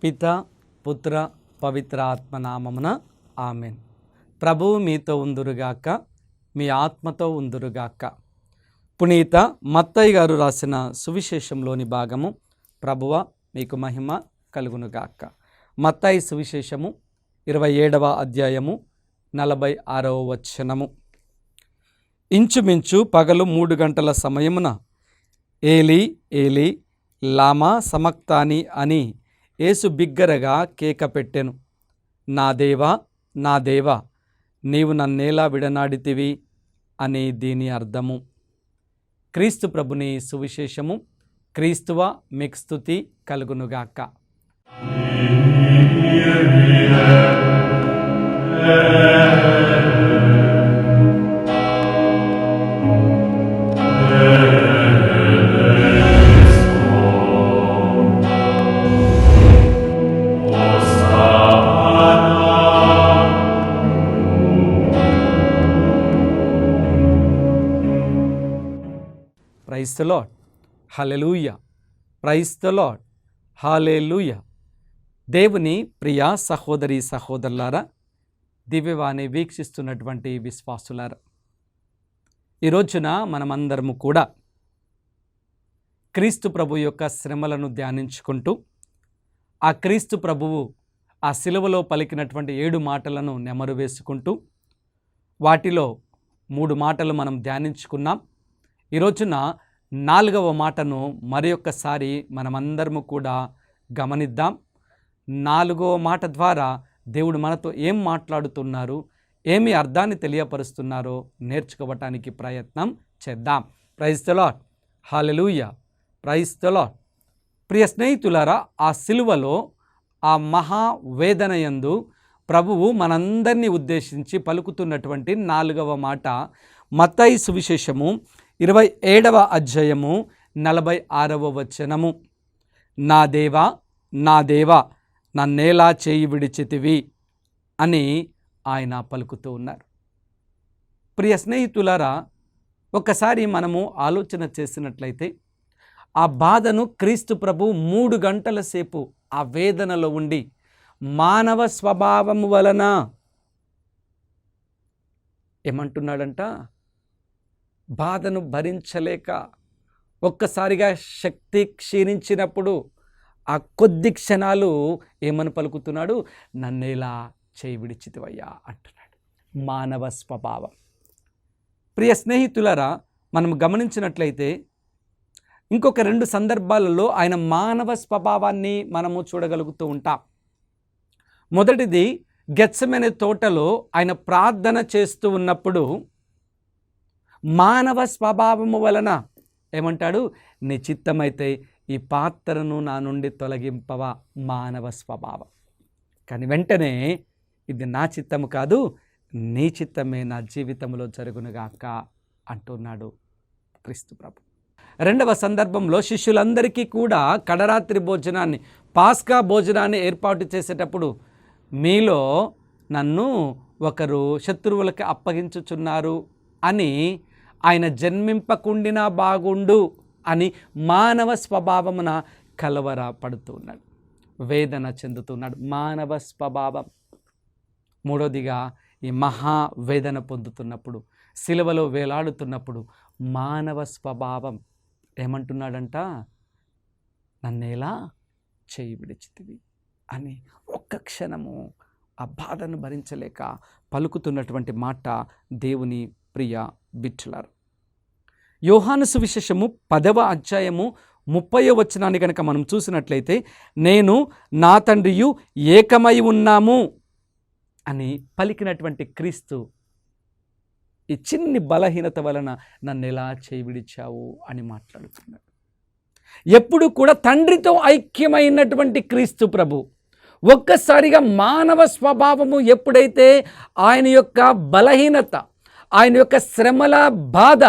పిత పుత్ర పవిత్ర ఆత్మనామమున ఆమెన్. ప్రభువు మీతో ఉందురుగాక, మీ ఆత్మతో ఉందురుగాక. పునీత మత్తయి గారు రాసిన సువిశేషంలోని భాగము. ప్రభువ మీకు మహిమ కలుగునుగాక. మత్తయి సువిశేషము 27వ అధ్యాయము 46వ వచనము. ఇంచుమించు పగలు 3 గంటల సమయమున ఏలీ ఏలీ లామా సమక్తాని అని యేసు బిగ్గరగా కేక పెట్టెను. నా దేవా నా దేవా, నీవు నన్నేలా విడనాడితివి అని దీని అర్థము. క్రీస్తు ప్రభుని సువిశేషము. క్రీస్తువా మీకు స్తుతి కలుగునుగాక. Praise the lord. హల్లెలూయా. Praise the lord. హల్లెలూయా. దేవుని ప్రియ సహోదరి సహోదరులారా, దివ్యవాణి వీక్షిస్తున్నటువంటి విశ్వాసులారా, ఈ రోజున మనమందరము కూడా క్రీస్తు ప్రభు యొక్క శ్రమలను ధ్యానించుకుంటూ, ఆ క్రీస్తు ప్రభువు ఆ శిలువలో పలికినటువంటి 7 మాటలను నెమరు వేసుకుంటూ, వాటిలో 3 మాటలు మనం ధ్యానించుకున్నాం. ఈ రోజున 4వ మాటను మరొకసారి మనమందరము కూడా గమనిద్దాం. 4వ మాట ద్వారా దేవుడు మనతో ఏం మాట్లాడుతున్నారు, ఏమి అర్థాన్ని తెలియపరుస్తున్నారో నేర్చుకోవటానికి ప్రయత్నం చేద్దాం. Praise the lord. హల్లెలూయా. Praise the lord. ప్రియ స్నేహితులారా, ఆ సిలువలో ఆ మహావేదనయందు ప్రభువు మనందరినీ ఉద్దేశించి పలుకుతున్నటువంటి 4వ మాట మత్తయి సువిశేషము 27వ అధ్యాయము 46వ వచనము. నా దేవా నా దేవా, నన్నేలా చేయి విడిచితివి అని ఆయన పలుకుతూ ఉన్నారు. ప్రియ స్నేహితులారా, ఒకసారి మనము ఆలోచన చేసినట్లయితే ఆ బాధను క్రీస్తు ప్రభు 3 గంటల సేపు ఆ వేదనలో ఉండి మానవ స్వభావము వలన ఏమంటున్నాడంట, బాధను భరించలేక ఒక్కసారిగా శక్తి క్షీణించినప్పుడు ఆ కొద్ది క్షణాలు ఏమని పలుకుతున్నాడు, నన్నేలా చేయి విడిచితివయ్యా అంటున్నాడు. మానవ స్వభావం. ప్రియ స్నేహితులారా, మనం గమనించినట్లయితే ఇంకొక 2 సందర్భాలలో ఆయన మానవ స్వభావాన్ని మనము చూడగలుగుతూ ఉంటాం. మొదటిది గెత్సెమనే తోటలో ఆయన ప్రార్థన చేస్తూ ఉన్నప్పుడు మానవ స్వభావము వలన ఏమంటాడు, నీ చిత్తమైతే ఈ పాత్రను నా నుండి తొలగింపవా. మానవ స్వభావం. కానీ వెంటనే ఇది నా చిత్తము కాదు, నీ చిత్తమే నా జీవితంలో జరుగునుగాక అంటున్నాడు క్రీస్తు ప్రభు. 2వ సందర్భంలో శిష్యులందరికీ కూడా కడరాత్రి భోజనాన్ని, పాస్కా భోజనాన్ని ఏర్పాటు చేసేటప్పుడు మీలో నన్ను ఒకరు శత్రువులకి అప్పగించుచున్నారు అని ఆయన జన్మింపకుండినా బాగుండు అని మానవ స్వభావమున కలవర పడుతూ ఉన్నాడు, వేదన చెందుతున్నాడు. మానవ స్వభావం. 3వదిగా ఈ మహావేదన పొందుతున్నప్పుడు, సిలువలో వేలాడుతున్నప్పుడు మానవ స్వభావం ఏమంటున్నాడంట, నన్నేలా చేయి విడిచితివి అని ఒక్క క్షణము ఆ బాధను భరించలేక పలుకుతున్నటువంటి మాట దేవుని ప్రియ బిడ్డలారా. యోహాను సువిశేషము 10వ అధ్యాయము 30వ వచనాన్ని కనుక మనం చూసినట్లయితే, నేను నా తండ్రియు ఏకమై ఉన్నాము అని పలికినటువంటి క్రీస్తు ఈ చిన్ని బలహీనత వలన నన్ను ఎలా చేయి విడిచావు అని మాట్లాడుతున్నాడు. ఎప్పుడు కూడా తండ్రితో ఐక్యమైనటువంటి క్రీస్తు ప్రభు ఒక్కసారిగా మానవ స్వభావము ఎప్పుడైతే ఆయన యొక్క బలహీనత, ఆయన యొక్క శ్రమల బాధ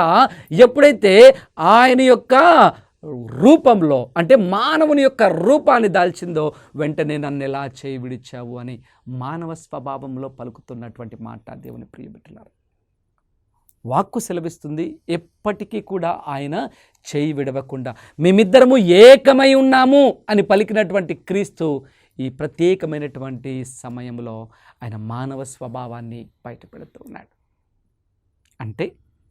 ఎప్పుడైతే ఆయన యొక్క రూపంలో, అంటే మానవుని యొక్క రూపాన్ని దాల్చిందో, వెంటనే నన్ను ఎలా చేయి విడిచావు అని మానవ స్వభావంలో పలుకుతున్నటువంటి మాట దేవుని ప్రియ బిడ్డలారా. వాక్కు సెలవిస్తుంది, ఎప్పటికీ కూడా ఆయన చేయి విడవకుండా మేమిద్దరము ఏకమై ఉన్నాము అని పలికినటువంటి క్రీస్తు ఈ ప్రత్యేకమైనటువంటి సమయంలో ఆయన మానవ స్వభావాన్ని బయటపెడుతూ ఉన్నాడు. అంటే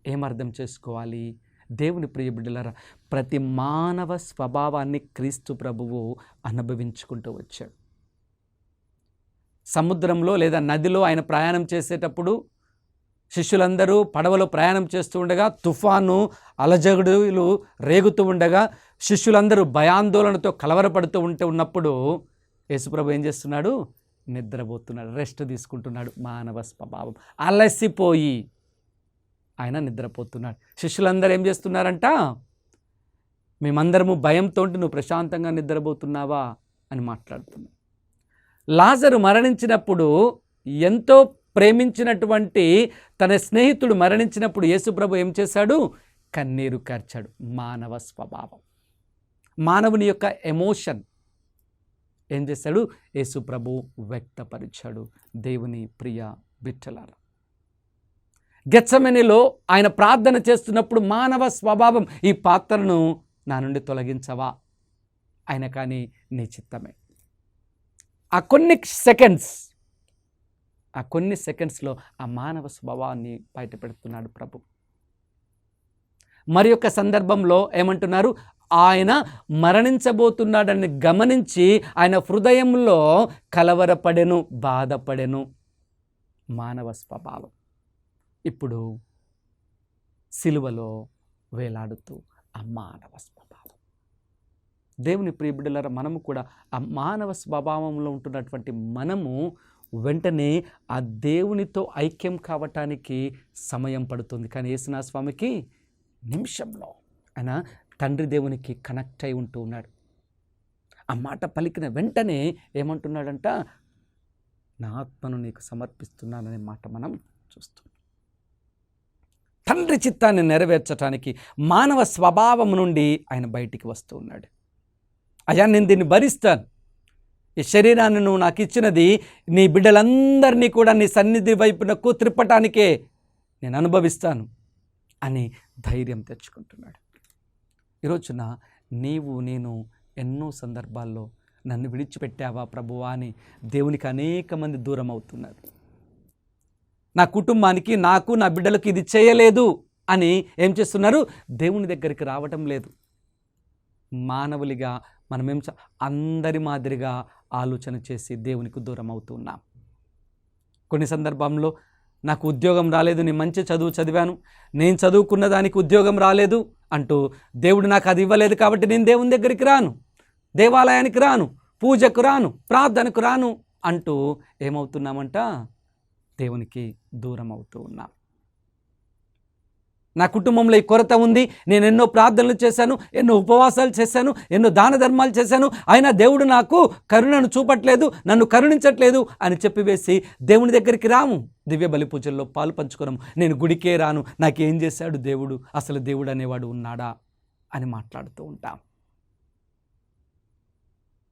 ఏమర్థం చేసుకోవాలి? దేవుని ప్రియ బిడ్డలారా, ప్రతి మానవ స్వభావాన్ని క్రీస్తు ప్రభువు అనుభవించుకుంటూ వచ్చాడు. సముద్రంలో లేదా నదిలో ఆయన ప్రయాణం చేసేటప్పుడు శిష్యులందరూ పడవలో ప్రయాణం చేస్తూ ఉండగా తుఫాను అలజడులు రేగుతూ ఉండగా శిష్యులందరూ భయాందోళనతో కలవరపడుతూ ఉన్నప్పుడు యేసుప్రభు ఏం చేస్తున్నాడు? నిద్రపోతున్నాడు, రెస్ట్ తీసుకుంటున్నాడు. మానవ స్వభావం అలసిపోయి ఆయన నిద్రపోతున్నాడు. శిష్యులందరూ ఏం చేస్తున్నారంట? మేమందరము భయంతో నువ్వు ప్రశాంతంగా నిద్రపోతున్నావా అని మాట్లాడుతున్నాం. లాజరు మరణించినప్పుడు ఎంతో ప్రేమించినటువంటి తన స్నేహితుడు మరణించినప్పుడు యేసుప్రభు ఏం చేశాడు? కన్నీరు కార్చాడు. మానవ స్వభావం, మానవుని యొక్క ఎమోషన్ ఏం చేశాడు? యేసుప్రభు వ్యక్తపరిచాడు. దేవుని ప్రియ బిడ్డలారా, గెత్సెమనీలో ఆయన ప్రార్థన చేస్తున్నప్పుడు మానవ స్వభావం, ఈ పాత్రను నా నుండి తొలగించవా? ఆయన కానీ నీ చిత్తమే. ఆ కొన్ని సెకండ్స్లో ఆ మానవ స్వభావాన్ని బయటపెడుతున్నాడు ప్రభు. మరి యొక్క సందర్భంలో ఏమంటున్నారు? ఆయన మరణించబోతున్నాడని గమనించి ఆయన హృదయంలో కలవరపడెను, బాధపడెను. మానవ స్వభావం. ఇప్పుడు సిలువలో వేలాడుతూ ఆ మానవ స్వభావం. దేవుని ప్రియ బిడ్డలారా, మనము కూడా ఆ మానవ స్వభావంలో ఉంటున్నటువంటి మనము వెంటనే ఆ దేవునితో ఐక్యం కావటానికి సమయం పడుతుంది. కానీ యేసునాథ స్వామికి నిమిషంలో ఆయన తండ్రి దేవునికి కనెక్ట్ అయి ఉంటూ ఉన్నాడు. ఆ మాట పలికిన వెంటనే ఏమంటున్నాడంట? నా ఆత్మను నీకు సమర్పిస్తున్నాననే మాట మనం చూస్తాం. తండ్రి చిత్తాన్ని నెరవేర్చడానికి మానవ స్వభావం నుండి ఆయన బయటికి వస్తూ ఉన్నాడు. అయ్యా, నేను దీన్ని భరిస్తాను, ఈ శరీరాన్ని నువ్వు నాకు ఇచ్చినది నీ బిడ్డలందరినీ కూడా నీ సన్నిధి వైపునకు త్రిప్పటానికే నేను అనుభవిస్తాను అని ధైర్యం తెచ్చుకుంటున్నాడు. ఈరోజున నీవు నేను ఎన్నో సందర్భాల్లో నన్ను విడిచిపెట్టావా ప్రభువా అని దేవునికి అనేక మంది దూరం అవుతున్నారు. నా కుటుంబానికి, నాకు, నా బిడ్డలకు ఇది చేయలేదు అని ఏం చేస్తున్నారు? దేవుని దగ్గరికి రావటం లేదు. మానవులుగా మనమేం అందరి మాదిరిగా ఆలోచన చేసి దేవునికి దూరం అవుతున్నాం. కొన్ని సందర్భంలో నాకు ఉద్యోగం రాలేదు, నేను మంచి చదువు చదివాను, నేను చదువుకున్న దానికి ఉద్యోగం రాలేదు అంటూ దేవుడు నాకు అది ఇవ్వలేదు కాబట్టి నేను దేవుని దగ్గరికి రాను, దేవాలయానికి రాను, పూజకు రాను, ప్రార్థనకు రాను అంటూ ఏమవుతున్నామంట? దేవునికి దూరం అవుతూ ఉన్నాం. నా కుటుంబంలో ఈ కొరత ఉంది, నేను ఎన్నో ప్రార్థనలు చేశాను, ఎన్నో ఉపవాసాలు చేశాను, ఎన్నో దాన ధర్మాలు చేశాను, అయినా దేవుడు నాకు కరుణను చూపట్లేదు, నన్ను కరుణించట్లేదు అని చెప్పివేసి దేవుని దగ్గరికి రాము, దివ్య బలి పూజల్లో పాలు పంచుకోవడం, నేను గుడికే రాను, నాకేం చేశాడు దేవుడు, అసలు దేవుడు అనేవాడు ఉన్నాడా అని మాట్లాడుతూ ఉంటాం.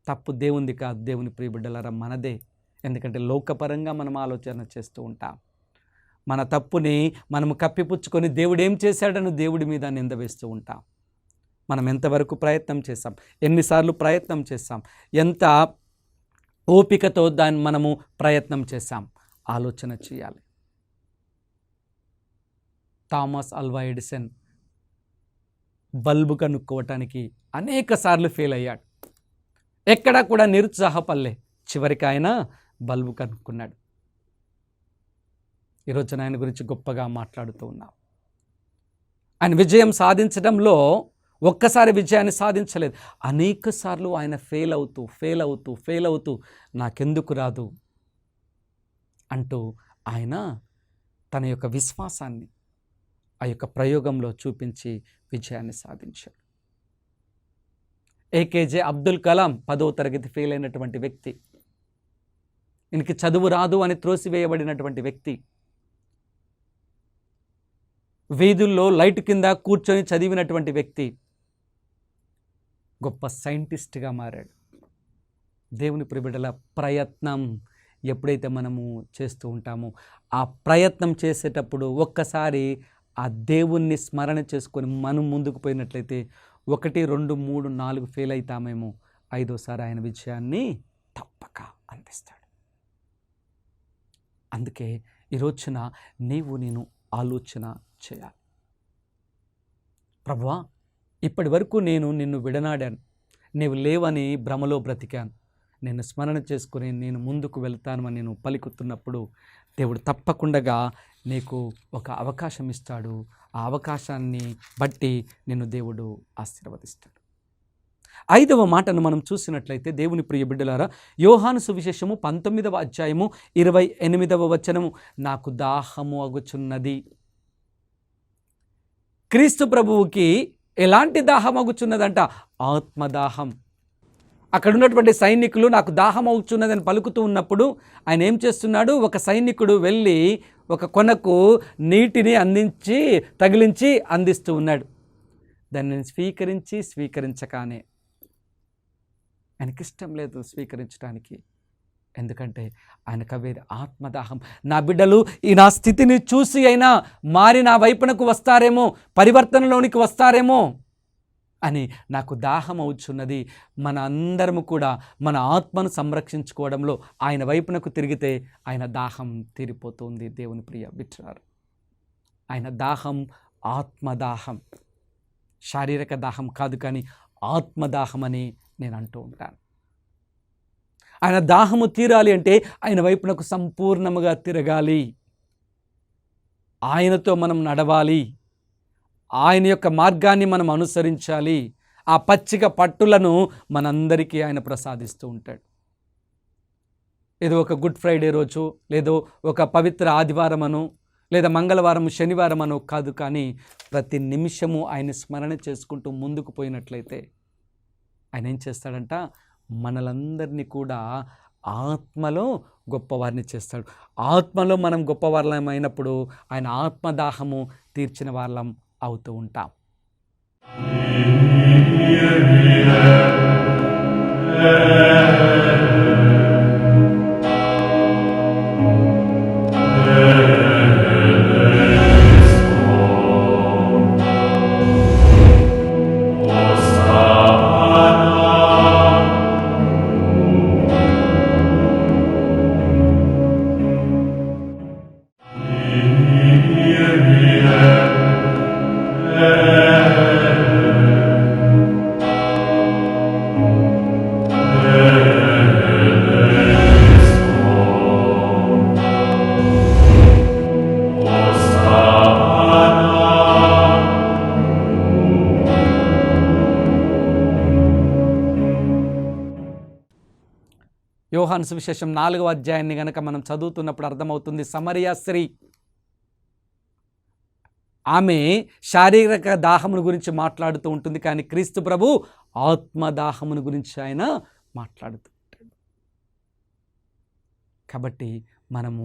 తప్పు దేవుంది కాదు, దేవుని ప్రియ బిడ్డలారా మనదే. ఎందుకంటే లోకపరంగా మనం ఆలోచన చేస్తూ ఉంటాం. మన తప్పుని మనము కప్పిపుచ్చుకొని దేవుడు ఏం చేశాడని దేవుడి మీద నింద వేస్తూ ఉంటాం. మనం ఎంతవరకు ప్రయత్నం చేస్తాం, ఎన్నిసార్లు ప్రయత్నం చేస్తాం, ఎంత ఓపికతో దాన్ని మనము ప్రయత్నం చేస్తాం, ఆలోచన చేయాలి. థామస్ ఆల్వా ఎడిసన్ బల్బు కనుక్కోవటానికి అనేక సార్లు ఫెయిల్ అయ్యాడు, ఎక్కడా కూడా నిరుత్సాహపడలే, చివరికి ఆయన బల్బు కనుక్కున్నాడు. ఈరోజు ఆయన గురించి గొప్పగా మాట్లాడుతూ ఉన్నాం. ఆయన విజయం సాధించడంలో ఒక్కసారి విజయాన్ని సాధించలేదు, అనేక సార్లు ఆయన ఫెయిల్ అవుతూ నాకెందుకు రాదు అంటూ ఆయన తన యొక్క విశ్వాసాన్ని ఆ యొక్క ప్రయోగంలో చూపించి విజయాన్ని సాధించాడు. ఏకేజే అబ్దుల్ కలాం 10వ తరగతి ఫెయిల్ అయినటువంటి వ్యక్తి, ఈయనకి చదువు రాదు అని త్రోసివేయబడినటువంటి వ్యక్తి, వీధుల్లో లైట్ కింద కూర్చొని చదివినటువంటి వ్యక్తి గొప్ప సైంటిస్ట్గా మారాడు. దేవుని ప్రియబిడ్డల ప్రయత్నం ఎప్పుడైతే మనము చేస్తూ ఉంటామో ఆ ప్రయత్నం చేసేటప్పుడు ఒక్కసారి ఆ దేవుణ్ణి స్మరణ చేసుకొని మనం ముందుకు పోయినట్లయితే 1, 2, 3, 4 ఫెయిల్ అవుతామేమో, 5వసారి ఆయన విజయాన్ని తప్పక అందిస్తాడు. అందుకే ఈరోజున నీవు నేను ఆలోచన చేయాలి. ప్రభువా, ఇప్పటి వరకు నేను నిన్ను విడనాడాను, నీవు లేవని భ్రమలో బ్రతికాను, నేను స్మరణ చేసుకుని నేను ముందుకు వెళ్తాను అని నేను పలుకుతున్నప్పుడు దేవుడు తప్పకుండా నీకు ఒక అవకాశం ఇస్తాడు. ఆ అవకాశాన్ని బట్టి నిన్ను దేవుడు ఆశీర్వదిస్తాడు. 5వ మాటను మనం చూసినట్లయితే దేవుని ప్రియ బిడ్డలారా, యోహాను సువిశేషము 19వ అధ్యాయము 28వ వచనము, నాకు దాహము అగుచున్నది. క్రీస్తు ప్రభువుకి ఎలాంటి దాహం అగుచున్నదంట? ఆత్మదాహం. అక్కడ ఉన్నటువంటి సైనికులు నాకు దాహం అవుతున్నదని పలుకుతూ ఉన్నప్పుడు ఆయన ఏం చేస్తున్నాడు? ఒక సైనికుడు వెళ్ళి ఒక కొనకు నీటిని తగిలించి అందిస్తూ ఉన్నాడు. దాన్ని స్వీకరించగానే ఆయనకి ఇష్టం లేదు స్వీకరించడానికి. ఎందుకంటే ఆయనకు అవేది ఆత్మదాహం. నా బిడ్డలు ఈ నా స్థితిని చూసి అయినా మారి నా వైపునకు వస్తారేమో, పరివర్తనలోనికి వస్తారేమో అని నాకు దాహం అవుచున్నది. మన అందరము కూడా మన ఆత్మను సంరక్షించుకోవడంలో ఆయన వైపునకు తిరిగితే ఆయన దాహం తీరిపోతుంది. దేవుని ప్రియ బిడ్డలారా, ఆయన దాహం ఆత్మదాహం, శారీరక దాహం కాదు, కానీ ఆత్మదాహం అని నేను అంటూ ఉంటాను. ఆయన దాహము తీరాలి అంటే ఆయన వైపునకు సంపూర్ణముగా తిరగాలి, ఆయనతో మనం నడవాలి, ఆయన యొక్క మార్గాన్ని మనం అనుసరించాలి. ఆ పచ్చిక పట్టులను మనందరికీ ఆయన ప్రసాదిస్తూ ఉంటాడు. ఏదో ఒక గుడ్ ఫ్రైడే రోజు, లేదో ఒక పవిత్ర ఆదివారమను, లేదా మంగళవారం శనివారం కాదు, కానీ ప్రతి నిమిషము ఆయన స్మరణ చేసుకుంటూ ముందుకు పోయినట్లయితే ఆయన ఏం చేస్తాడంట? మనలందరినీ కూడా ఆత్మలో గొప్పవారిని చేస్తాడు. ఆత్మలో మనం గొప్పవాళ్ళం అయినప్పుడు ఆయన ఆత్మదాహము తీర్చిన వాళ్ళం అవుతూ ఉంటాం. యోహాను సువిశేషం 4వ అధ్యాయాన్ని గనక మనం చదువుతున్నప్పుడు అర్థమవుతుంది. సమరియా స్త్రీ, ఆమె శారీరక దాహమును గురించి మాట్లాడుతూ ఉంటుంది, కానీ క్రీస్తు ప్రభు ఆత్మదాహమును గురించి ఆయన మాట్లాడుతూ ఉంటాడు. కాబట్టి మనము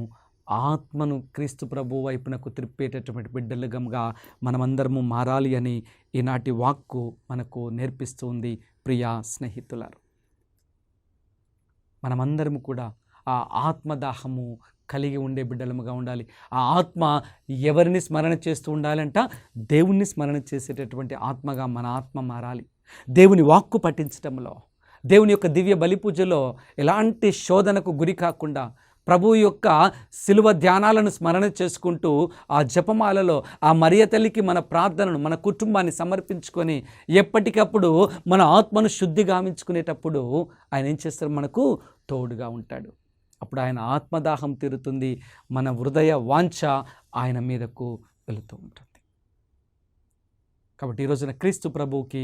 ఆత్మను క్రీస్తు ప్రభు వైపునకు త్రిప్పేటటువంటి బిడ్డలుగా మనమందరము మారాలి అని ఈనాటి వాక్కు మనకు నేర్పిస్తుంది. ప్రియా స్నేహితులారు, మనమందరము కూడా ఆ ఆత్మదాహము కలిగి ఉండే బిడ్డలముగా ఉండాలి. ఆ ఆత్మ ఎవరిని స్మరణ చేస్తూ ఉండాలంట? దేవుణ్ణి స్మరణ చేసేటటువంటి ఆత్మగా మన ఆత్మ మారాలి. దేవుని వాక్కు పఠించడంలో, దేవుని యొక్క దివ్య బలి పూజలో ఎలాంటి శోధనకు గురి కాకుండా ప్రభువు యొక్క శిలువ ధ్యానాలను స్మరణ చేసుకుంటూ ఆ జపమాలలో ఆ మరియ తల్లికి మన ప్రార్థనను, మన కుటుంబాన్ని సమర్పించుకొని ఎప్పటికప్పుడు మన ఆత్మను శుద్ధి గావించుకునేటప్పుడు ఆయన ఏం చేస్తారు? మనకు తోడుగా ఉంటాడు. అప్పుడు ఆయన ఆత్మదాహం తీరుతుంది, మన హృదయ వాంఛ ఆయన మీదకు వెళుతూ ఉంటుంది. కాబట్టి ఈరోజున క్రీస్తు ప్రభువుకి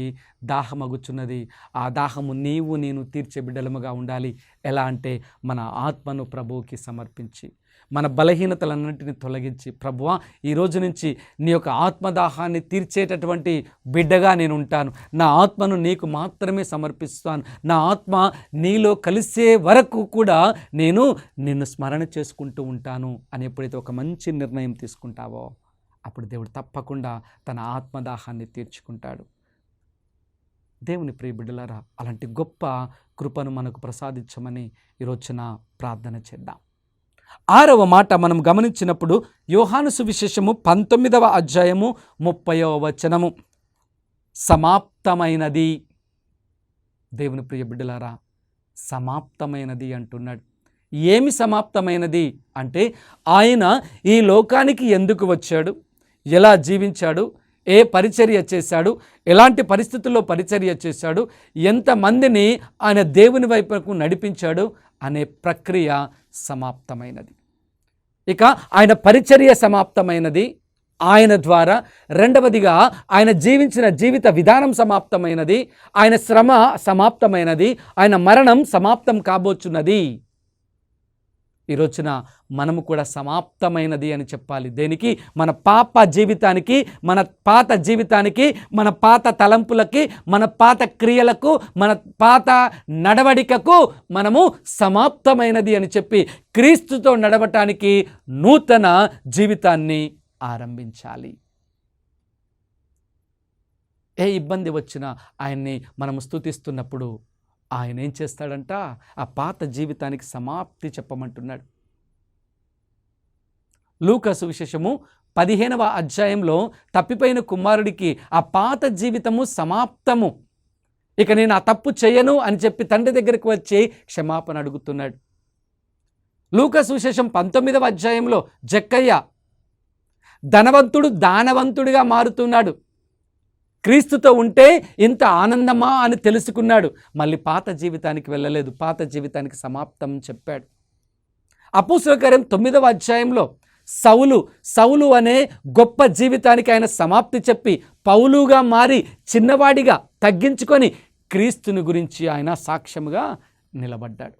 దాహమగుచున్నది. ఆ దాహము నీవు నేను తీర్చే బిడ్డలముగా ఉండాలి. ఎలా అంటే మన ఆత్మను ప్రభువుకి సమర్పించి, మన బలహీనతలన్నింటినీ తొలగించి, ప్రభువా ఈ రోజు నుంచి నీ యొక్క ఆత్మదాహాన్ని తీర్చేటటువంటి బిడ్డగా నేను ఉంటాను, నా ఆత్మను నీకు మాత్రమే సమర్పిస్తాను, నా ఆత్మ నీలో కలిసే వరకు కూడా నేను నిన్ను స్మరణ చేసుకుంటూ ఉంటాను అని ఎప్పుడైతే ఒక మంచి నిర్ణయం తీసుకుంటావో అప్పుడు దేవుడు తప్పకుండా తన ఆత్మదాహాన్ని తీర్చుకుంటాడు. దేవుని ప్రియ బిడ్డలారా, అలాంటి గొప్ప కృపను మనకు ప్రసాదించమని ఈరోజున ప్రార్థన చేద్దాం. 6వ మాట మనం గమనించినప్పుడు యోహాను సువిశేషము 19వ అధ్యాయము 30వ వచనము, సమాప్తమైనది. దేవుని ప్రియ బిడ్డలారా, సమాప్తమైనది అంటున్నాడు. ఏమి సమాప్తమైనది అంటే ఆయన ఈ లోకానికి ఎందుకు వచ్చాడు, ఎలా జీవించాడు, ఏ పరిచర్య చేశాడు, ఎలాంటి పరిస్థితుల్లో పరిచర్య చేశాడు, ఎంతమందిని ఆయన దేవుని వైపుకు నడిపించాడు అనే ప్రక్రియ సమాప్తమైనది. ఇక ఆయన పరిచర్య సమాప్తమైనది ఆయన ద్వారా. రెండవదిగా ఆయన జీవించిన జీవిత విధానం సమాప్తమైనది, ఆయన శ్రమ సమాప్తమైనది, ఆయన మరణం సమాప్తం కాబోచున్నది. ఈ రోజున మనము కూడా సమాప్తమైనది అని చెప్పాలి. దేనికి? మన పాప జీవితానికి, మన పాత జీవితానికి, మన పాత తలంపులకి, మన పాత క్రియలకు, మన పాత నడవడికకు మనము సమాప్తమైనది అని చెప్పి క్రీస్తుతో నడవటానికి నూతన జీవితాన్ని ఆరంభించాలి. ఏ ఇబ్బంది వచ్చినా ఆయన్ని మనము స్తుతిస్తున్నప్పుడు ఆయన ఏం చేస్తాడంట? ఆ పాత జీవితానికి సమాప్తి చెప్పమంటున్నాడు. లూకా సువిశేషము 15వ అధ్యాయంలో తప్పిపోయిన కుమారుడికి ఆ పాత జీవితము సమాప్తము, ఇక నేను ఆ తప్పు చేయను అని చెప్పి తండ్రి దగ్గరికి వచ్చి క్షమాపణ అడుగుతున్నాడు. లూకా సువిశేషం 19వ అధ్యాయంలో జక్కయ్య ధనవంతుడు దానవంతుడిగా మారుతున్నాడు. క్రీస్తుతో ఉంటే ఇంత ఆనందమా అని తెలుసుకున్నాడు. మళ్ళీ పాత జీవితానికి వెళ్ళలేదు, పాత జీవితానికి సమాప్తం చెప్పాడు. అపోస్తలుల కార్యం 9వ అధ్యాయంలో సౌలు అనే గొప్ప జీవితానికి ఆయన సమాప్తి చెప్పి పౌలుగా మారి చిన్నవాడిగా తగ్గించుకొని క్రీస్తుని గురించి ఆయన సాక్ష్యముగా నిలబడ్డాడు.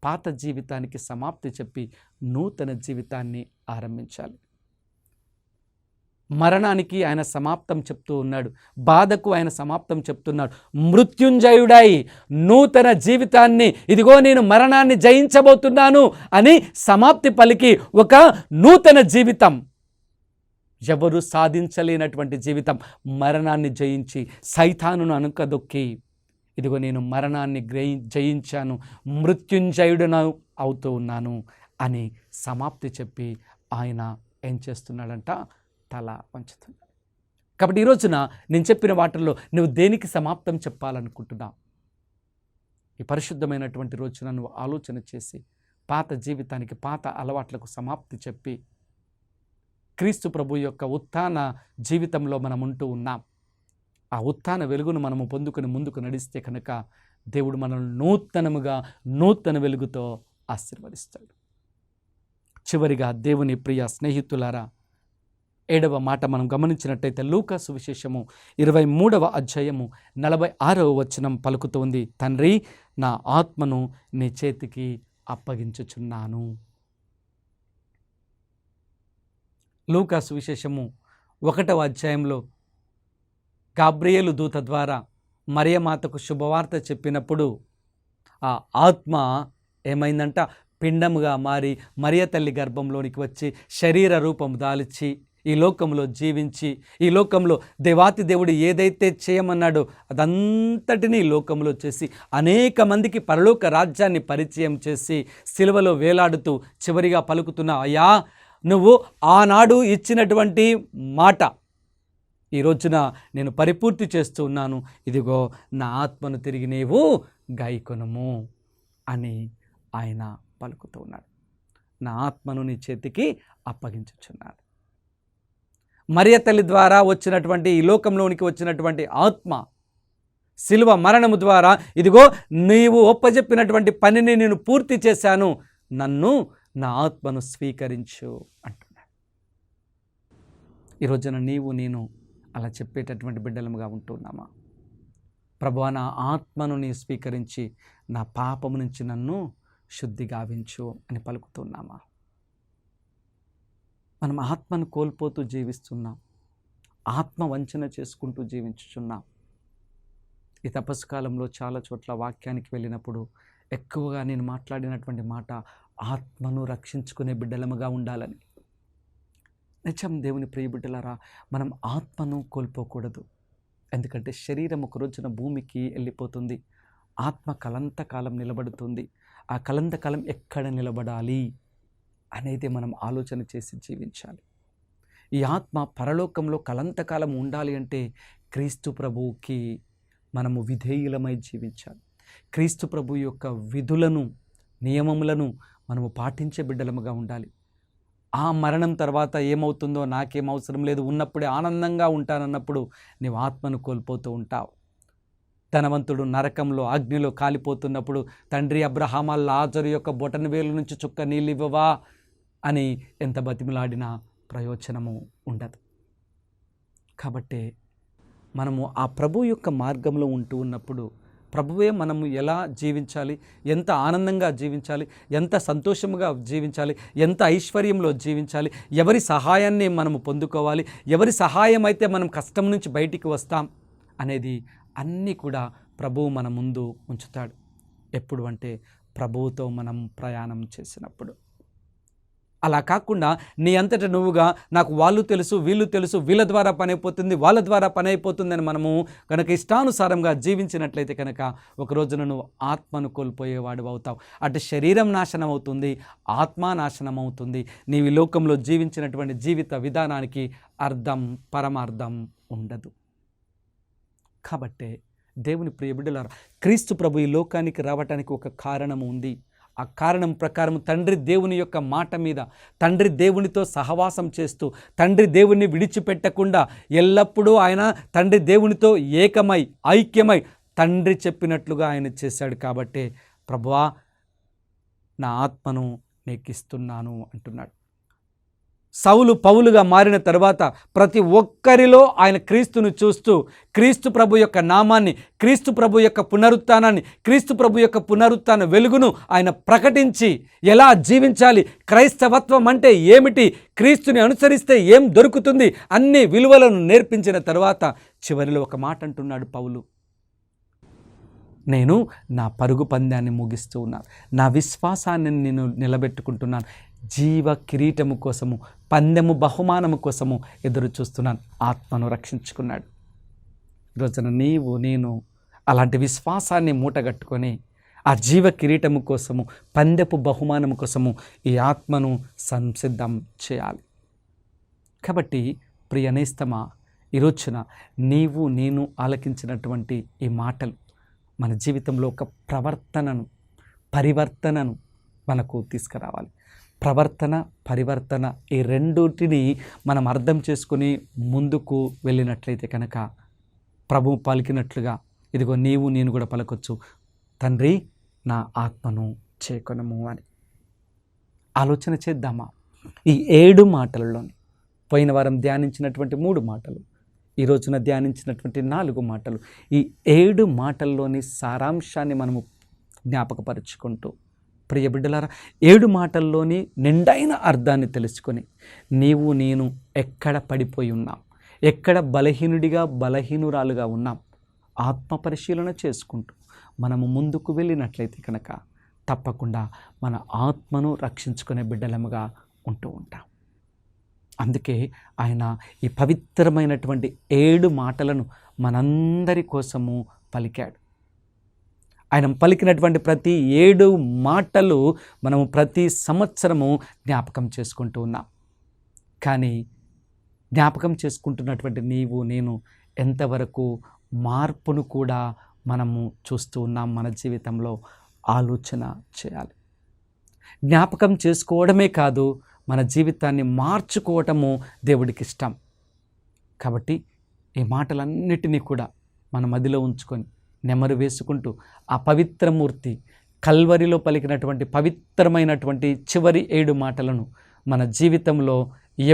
పాత జీవితానికి సమాప్తి చెప్పి నూతన జీవితాన్ని ఆరంభించాలి. మరణానికి ఆయన సమాప్తం చెప్తూ ఉన్నాడు, బాధకు ఆయన సమాప్తం చెప్తున్నాడు. మృత్యుంజయుడై నూతన జీవితాన్ని, ఇదిగో నేను మరణాన్ని జయించబోతున్నాను అని సమాప్తి పలికి ఒక నూతన జీవితం, ఎవరు సాధించలేనటువంటి జీవితం, మరణాన్ని జయించి సైతానును అనుకదొక్కి ఇదిగో నేను మరణాన్ని జయించాను, మృత్యుంజయుడను అవుతూ ఉన్నాను అని సమాప్తి చెప్పి ఆయన ఏం చేస్తున్నాడంట? తల వంచుతున్నాడు. కాబట్టి ఈ రోజున నేను చెప్పిన వాటిల్లో నువ్వు దేనికి సమాప్తం చెప్పాలనుకుంటున్నావు? ఈ పరిశుద్ధమైనటువంటి రోజున నువ్వు ఆలోచన చేసి పాత జీవితానికి, పాత అలవాట్లకు సమాప్తి చెప్పి క్రీస్తు ప్రభు యొక్క ఉత్థాన జీవితంలో మనం ఉంటూ ఉన్నాం. ఆ ఉత్థాన వెలుగును మనము పొందుకొని ముందుకు నడిస్తే కనుక దేవుడు మనల్ని నూతన వెలుగుతో ఆశీర్వదిస్తాడు. చివరిగా దేవుని ప్రియ స్నేహితులారా, 7వ మాట మనం గమనించినట్టయితే లూకా సువిశేషము 23వ అధ్యాయము 46వ వచనం పలుకుతోంది, తండ్రి నా ఆత్మను నీ చేతికి అప్పగించుచున్నాను. లూకా సువిశేషము 1వ అధ్యాయంలో గాబ్రియేలు దూత ద్వారా మరియమాతకు శుభవార్త చెప్పినప్పుడు ఆ ఆత్మ ఏమైందంట? పిండముగా మారి మరియ తల్లి గర్భంలోనికి వచ్చి శరీర రూపం దాల్చి ఈ లోకంలో జీవించి, ఈ లోకంలో దేవాతి దేవుడు ఏదైతే చేయమన్నాడో అదంతటినీ ఈ లోకంలో చేసి అనేక మందికి పరలోక రాజ్యాన్ని పరిచయం చేసి సిలువలో వేలాడుతూ చివరిగా పలుకుతున్న, అయ్యా నువ్వు ఆనాడు ఇచ్చినటువంటి మాట ఈ రోజున నేను పరిపూర్తి చేస్తూ ఉన్నాను, ఇదిగో నా ఆత్మను తిరిగి నీవు గాయకొనుము అని ఆయన పలుకుతూ ఉన్నాడు. నా ఆత్మను నీ చేతికి అప్పగించుచున్నాడు. మరియ తల్లి ద్వారా వచ్చినటువంటి ఈ లోకంలోనికి వచ్చినటువంటి ఆత్మ శిలువ మరణము ద్వారా ఇదిగో నీవు ఒప్పజెప్పినటువంటి పనిని నేను పూర్తి చేశాను, నా ఆత్మను స్వీకరించు అంటున్నాడు. ఈ రోజున నేను అలా చెప్పేటటువంటి బిడ్డలముగా ఉంటున్నామా? ప్రభువా, నా ఆత్మను నీ స్వీకరించి నా పాపము నుంచి నన్ను శుద్ధి గావించు అని పలుకుతున్నామా? మనం ఆత్మను కోల్పోతూ జీవిస్తున్నాం, ఆత్మ వంచన చేసుకుంటూ జీవించుచున్నాం. ఈ తపస్సు కాలంలో చాలా చోట్ల వాక్యానికి వెళ్ళినప్పుడు ఎక్కువగా నేను మాట్లాడినటువంటి మాట ఆత్మను రక్షించుకునే బిడ్డలముగా ఉండాలని. నిజం దేవుని ప్రియ బిడ్డలారా, మనం ఆత్మను కోల్పోకూడదు. ఎందుకంటే శరీరం ఒక రోజున భూమికి వెళ్ళిపోతుంది, ఆత్మ కలంతకాలం నిలబడుతుంది. ఆ కలంతకాలం ఎక్కడ నిలబడాలి అనేది మనం ఆలోచన చేసి జీవించాలి. ఈ ఆత్మ పరలోకంలో కలంతకాలం ఉండాలి అంటే క్రీస్తు ప్రభువుకి మనము విధేయులమై జీవించాలి. క్రీస్తు ప్రభు యొక్క విధులను నియమములను మనము పాటించే బిడ్డలముగా ఉండాలి. ఆ మరణం తర్వాత ఏమవుతుందో నాకేం అవసరం లేదు, ఉన్నప్పుడే ఆనందంగా ఉంటానన్నప్పుడు నీవు ఆత్మను కోల్పోతూ ఉంటావు. ధనవంతుడు నరకంలో అగ్నిలో కాలిపోతున్నప్పుడు తండ్రి అబ్రహామా లాజరు యొక్క బొటన వేలు నుంచి చుక్క నీళ్ళు ఇవ్వవా అని ఎంత బతిమిలాడినా ప్రయోజనము ఉండదు. కాబట్టి మనము ఆ ప్రభు యొక్క మార్గంలో ఉంటూ ఉన్నప్పుడు ప్రభువే మనము ఎలా జీవించాలి, ఎంత ఆనందంగా జీవించాలి, ఎంత సంతోషముగా జీవించాలి, ఎంత ఐశ్వర్యంలో జీవించాలి, ఎవరి సహాయాన్ని మనము పొందుకోవాలి, ఎవరి సహాయం అయితే మనం కష్టం నుంచి బయటికి వస్తాం అనేది అన్నీ కూడా ప్రభువు మన ముందు ఉంచుతాడు. ఎప్పుడు అంటే ప్రభువుతో మనం ప్రయాణం చేసినప్పుడు. అలా కాకుండా నీ అంతటా నువ్వుగా నాకు వాళ్ళు తెలుసు, వీళ్ళు తెలుసు, వీళ్ళ ద్వారా పని అయిపోతుంది, వాళ్ళ ద్వారా పని అయిపోతుందని మనము కనుక ఇష్టానుసారంగా జీవించినట్లయితే కనుక ఒక రోజున నువ్వు ఆత్మను కోల్పోయేవాడు అవుతావు. అటు శరీరం నాశనం అవుతుంది, ఆత్మ నాశనం అవుతుంది. నీవు ఈ లోకంలో జీవించినటువంటి జీవిత విధానానికి అర్థం, పరమార్థం ఉండదు. కాబట్టే దేవుని ప్రియ బిడ్డలారా, క్రీస్తు ప్రభు ఈ లోకానికి రావటానికి ఒక కారణం ఉంది. ఆ కారణం ప్రకారం తండ్రి దేవుని యొక్క మాట మీద, తండ్రి దేవునితో సహవాసం చేస్తూ, తండ్రి దేవుని విడిచిపెట్టకుండా ఎల్లప్పుడూ ఆయన తండ్రి దేవునితో ఏకమై, ఐక్యమై తండ్రి చెప్పినట్లుగా ఆయన చేశాడు. కాబట్టి ప్రభువా నా ఆత్మను నీకిస్తున్నాను అంటున్నాడు. సౌలు పౌలుగా మారిన తర్వాత ప్రతి ఒక్కరిలో ఆయన క్రీస్తును చూస్తూ, క్రీస్తు ప్రభు యొక్క నామాన్ని, క్రీస్తు ప్రభు యొక్క పునరుత్థానాన్ని, క్రీస్తు ప్రభు యొక్క పునరుత్థాన వెలుగును ఆయన ప్రకటించి ఎలా జీవించాలి, క్రైస్తవత్వం అంటే ఏమిటి, క్రీస్తుని అనుసరిస్తే ఏం దొరుకుతుంది, అన్ని విలువలను నేర్పించిన తర్వాత చివరిలో ఒక మాట అంటున్నాడు పౌలు, నేను నా పరుగు పందాన్ని ముగిస్తూ ఉన్నాను, నా విశ్వాసాన్ని నేను నిలబెట్టుకుంటున్నాను, జీవ కిరీటము కోసము, పందెము బహుమానము కోసము ఎదురు చూస్తున్నాను. ఆత్మను రక్షించుకున్నాడు. ఈరోజున నీవు నేను అలాంటి విశ్వాసాన్ని మూటగట్టుకొని ఆ జీవ కిరీటము కోసము, పందెపు బహుమానము కోసము ఈ ఆత్మను సంసిద్ధం చేయాలి. కాబట్టి ప్రియ నేస్తమా, ఈరోజున నీవు నేను ఆలకించినటువంటి ఈ మాటలు మన జీవితంలో ఒక పరివర్తనను మనకు తీసుకురావాలి. ప్రవర్తన, పరివర్తన ఈ రెండుటిని మనం అర్థం చేసుకుని ముందుకు వెళ్ళినట్లయితే కనుక ప్రభువు పలికినట్లుగా ఇదిగో నీవు నేను కూడా పలకొచ్చు, తండ్రి నా ఆత్మను చేకొనము అని. ఆలోచన చేద్దామా? ఈ 7 మాటలలోని పోయిన వారం ధ్యానించినటువంటి 3 మాటలు, ఈ రోజున ధ్యానించినటువంటి 4 మాటలు, ఈ 7 మాటల్లోని సారాంశాన్ని మనము జ్ఞాపకపరుచుకుంటూ ప్రియ బిడ్డలారా, 7 మాటల్లోని నిండైన అర్థాన్ని తెలుసుకొని నీవు నేను ఎక్కడ పడిపోయి ఉన్నాం, ఎక్కడ బలహీనురాలుగా ఉన్నాం, ఆత్మ పరిశీలన చేసుకుంటూ మనము ముందుకు వెళ్ళినట్లయితే కనుక తప్పకుండా మన ఆత్మను రక్షించుకునే బిడ్డలముగా ఉంటూ ఉంటాం. అందుకే ఆయన ఈ పవిత్రమైనటువంటి 7 మాటలను మనందరి కోసము పలికాడు. ఆయన పలికినటువంటి ప్రతి 7 మాటలు మనము ప్రతి సంవత్సరము జ్ఞాపకం చేసుకుంటూ ఉన్నాం. కానీ జ్ఞాపకం చేసుకుంటున్నటువంటి నీవు నేను ఎంతవరకు మార్పును కూడా మనము చూస్తూ ఉన్నాం మన జీవితంలో ఆలోచన చేయాలి. జ్ఞాపకం చేసుకోవడమే కాదు, మన జీవితాన్ని మార్చుకోవటము దేవుడికి ఇష్టం. కాబట్టి ఈ మాటలన్నిటినీ కూడా మన మదిలో ఉంచుకొని నెమరు వేసుకుంటూ ఆ పవిత్రమూర్తి కల్వరిలో పలికినటువంటి పవిత్రమైనటువంటి చివరి 7 మాటలను మన జీవితంలో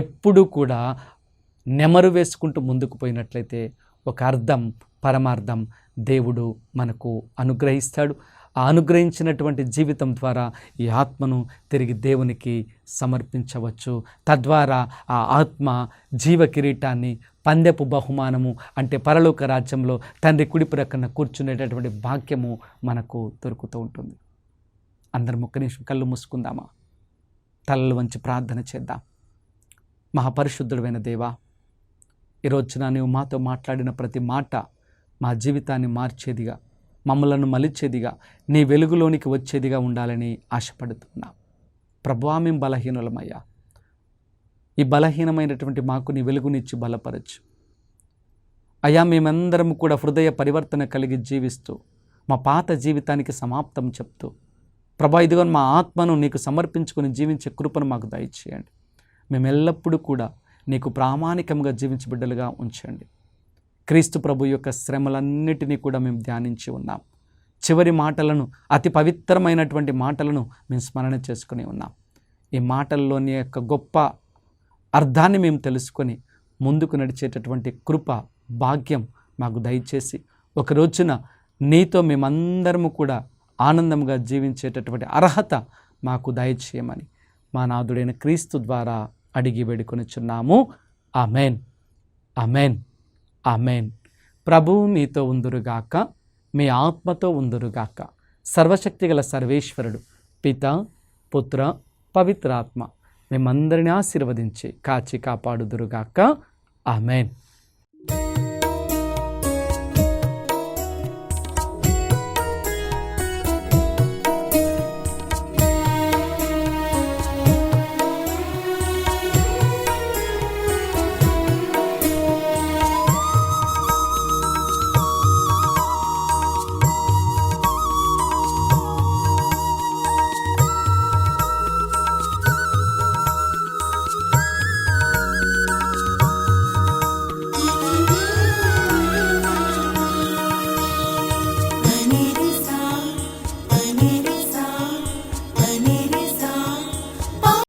ఎప్పుడూ కూడా నెమరు వేసుకుంటూ ముందుకు పోయినట్లయితే ఒక అర్థం, పరమార్థం దేవుడు మనకు అనుగ్రహిస్తాడు. ఆ అనుగ్రహించినటువంటి జీవితం ద్వారా ఈ ఆత్మను తిరిగి దేవునికి సమర్పించవచ్చు. తద్వారా ఆ ఆత్మ జీవ కిరీటాన్ని, పందెపు బహుమానము అంటే పరలోక రాజ్యంలో తండ్రి కుడి ప్రక్కన కూర్చునేటటువంటి భాగ్యము మనకు దొరుకుతూ ఉంటుంది. అందరం ఒక్క నిమిషం కళ్ళు మూసుకుందామా? తలలు వంచి ప్రార్థన చేద్దాం. మహాపరిశుద్ధుడైన దేవా, ఈరోజున నీవు మాతో మాట్లాడిన ప్రతి మాట మా జీవితాన్ని మార్చేదిగా, మమ్మలను మలిచేదిగా, నీ వెలుగులోనికి వచ్చేదిగా ఉండాలని ఆశపడుతున్నాం. ప్రభువా, మేము బలహీనులమయ్యా. ఈ బలహీనమైనటువంటి మాకు నీ వెలుగునిచ్చి బలపరచు అయ్యా. మేమందరం కూడా హృదయ పరివర్తన కలిగి జీవిస్తూ మా పాత జీవితానికి సమాప్తం చెప్తూ ప్రభా, ఇదిగో మా ఆత్మను నీకు సమర్పించుకొని జీవించే కృపను మాకు దయచేయండి. మేము ఎల్లప్పుడూ కూడా నీకు ప్రామాణికంగా జీవించే బిడ్డలుగా ఉంచండి. క్రీస్తు ప్రభు యొక్క శ్రమలన్నిటినీ కూడా మేము ధ్యానించి ఉన్నాం. చివరి మాటలను, అతి పవిత్రమైనటువంటి మాటలను మేము స్మరణ చేసుకుని ఉన్నాం. ఈ మాటల్లోని యొక్క గొప్ప అర్థాన్ని మేము తెలుసుకొని ముందుకు నడిచేటటువంటి కృప, భాగ్యం మాకు దయచేసి ఒక రోజున నీతో మేమందరము కూడా ఆనందంగా జీవించేటటువంటి అర్హత మాకు దయచేయమని మా నాథుడైన క్రీస్తు ద్వారా అడిగి వేడుకొనిచున్నాము. Amen, amen, amen. ప్రభువు మీతో ఉందురుగాక, మీ ఆత్మతో ఉందురుగాక. సర్వశక్తిగల సర్వేశ్వరుడు పిత, పుత్ర, పవిత్రాత్మ మేమందరినీ ఆశీర్వదించి కాచి కాపాడుదురుగాక. ఆమెన్.